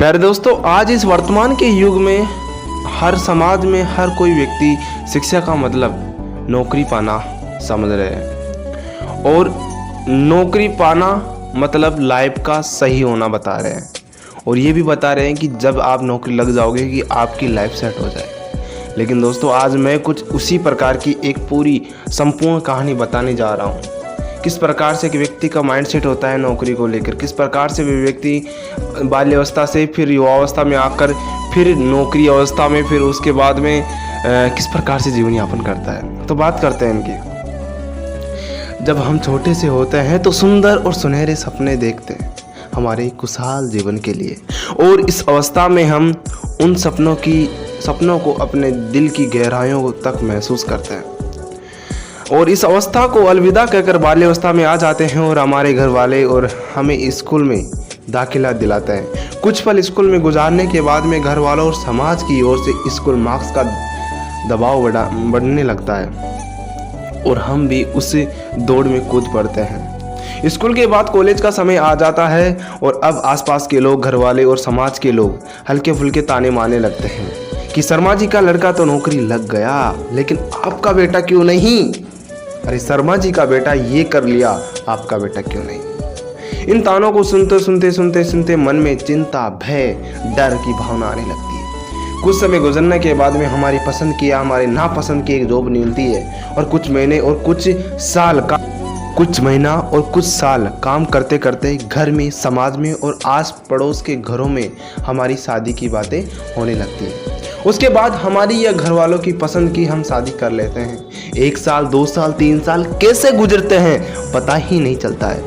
प्यारे दोस्तों, आज इस वर्तमान के युग में हर समाज में हर कोई व्यक्ति शिक्षा का मतलब नौकरी पाना समझ रहे हैं और नौकरी पाना मतलब लाइफ का सही होना बता रहे हैं और ये भी बता रहे हैं कि जब आप नौकरी लग जाओगे कि आपकी लाइफ सेट हो जाए। लेकिन दोस्तों, आज मैं कुछ उसी प्रकार की एक पूरी संपूर्ण कहानी बताने जा रहा हूँ। किस प्रकार से एक व्यक्ति का माइंडसेट होता है नौकरी को लेकर, किस प्रकार से वे व्यक्ति बाल्यावस्था से फिर युवावस्था में आकर फिर नौकरी अवस्था में फिर उसके बाद में किस प्रकार से जीवन यापन करता है। तो बात करते हैं इनकी। जब हम छोटे से होते हैं तो सुंदर और सुनहरे सपने देखते हैं हमारे खुशहाल जीवन के लिए, और इस अवस्था में हम उन सपनों को अपने दिल की गहराइयों तक महसूस करते हैं और इस अवस्था को अलविदा कहकर बाल्यावस्था में आ जाते हैं और हमारे घर वाले और हमें स्कूल में दाखिला दिलाते हैं। कुछ पल स्कूल में गुजारने के बाद में घर वालों और समाज की ओर से स्कूल मार्क्स का दबाव बढ़ने लगता है और हम भी उस दौड़ में कूद पड़ते हैं। स्कूल के बाद कॉलेज का समय आ जाता है और अब आसपास के लोग, घर वाले और समाज के लोग हल्के फुल्के ताने मारने लगते हैं कि शर्मा जी का लड़का तो नौकरी लग गया, लेकिन आपका बेटा क्यों नहीं? अरे शर्मा जी का बेटा ये कर लिया, आपका बेटा क्यों नहीं? इन तानों को सुनते मन में चिंता, भय, डर की भावना आने लगती है। कुछ समय गुजरने के बाद में हमारी पसंद की या हमारे नापसंद की एक जॉब मिलती है और कुछ महीना और कुछ साल काम करते करते घर में, समाज में और आस पड़ोस के घरों में हमारी शादी की बातें होने लगती है। उसके बाद हमारी या घर वालों की पसंद की हम शादी कर लेते हैं। 1 साल, 2 साल, 3 साल कैसे गुजरते हैं पता ही नहीं चलता है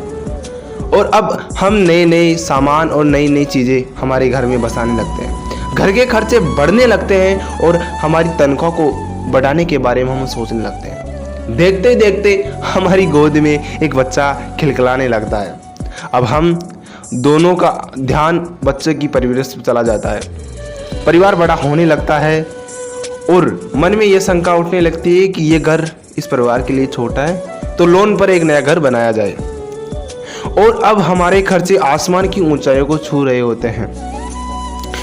और अब हम नए सामान और नई चीज़ें हमारे घर में बसाने लगते हैं। घर के खर्चे बढ़ने लगते हैं और हमारी तनख्वाह को बढ़ाने के बारे में हम सोचने लगते हैं। देखते देखते हमारी गोद में एक बच्चा खिलखिलाने लगता है। अब हम दोनों का ध्यान बच्चे की परवरिश पर चला जाता है। परिवार बड़ा होने लगता है और मन में यह शंका उठने लगती है कि ये घर इस परिवार के लिए छोटा है, तो लोन पर एक नया घर बनाया जाए। और अब हमारे खर्चे आसमान की ऊंचाइयों को छू रहे होते हैं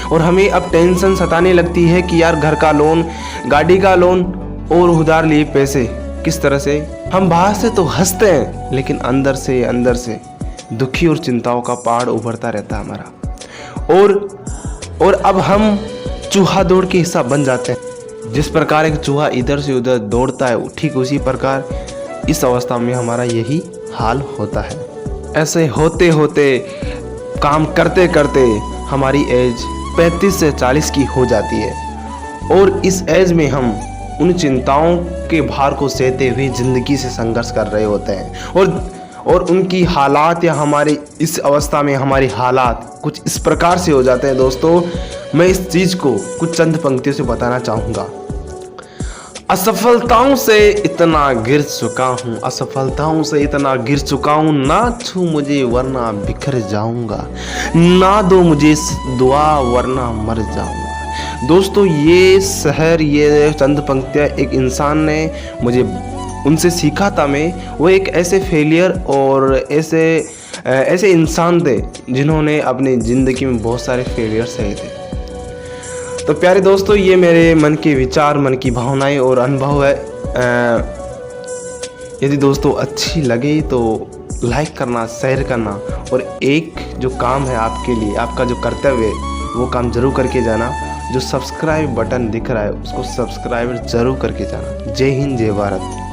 और हमें अब टेंशन सताने लगती है कि यार घर का लोन, गाड़ी का लोन और उधार लिए पैसे किस तरह से। हम बाहर से तो हंसते हैं लेकिन अंदर से दुखी और चिंताओं का पहाड़ उभरता रहता है हमारा। और अब हम चूहा दौड़ के हिस्सा बन जाते हैं। जिस प्रकार एक चूहा इधर से उधर दौड़ता है, ठीक उसी प्रकार इस अवस्था में हमारा यही हाल होता है। ऐसे होते होते काम करते करते हमारी एज 35 से 40 की हो जाती है और इस एज में हम उन चिंताओं के भार को सहते हुए ज़िंदगी से संघर्ष कर रहे होते हैं और उनकी हालात या हमारे इस अवस्था में हमारी हालात कुछ इस प्रकार से हो जाते हैं। दोस्तों, मैं इस चीज़ को कुछ चंद पंक्तियों से बताना चाहूँगा। असफलताओं से इतना गिर चुका हूँ, ना छू मुझे वरना बिखर जाऊंगा, ना दो मुझे दुआ वरना मर जाऊंगा। दोस्तों, ये चंद पंक्तियाँ एक इंसान ने मुझे उनसे सीखा था। वो एक ऐसे फेलियर और ऐसे इंसान थे जिन्होंने अपनी ज़िंदगी में बहुत सारे फेलियर सहे थे। तो प्यारे दोस्तों, ये मेरे मन के विचार, मन की भावनाएं और अनुभव है। यदि दोस्तों अच्छी लगे तो लाइक करना, शेयर करना और एक जो काम है आपके लिए, आपका जो कर्तव्य है वो काम जरूर करके जाना। जो सब्सक्राइब बटन दिख रहा है उसको सब्सक्राइब जरूर करके जाना। जय हिंद, जय भारत।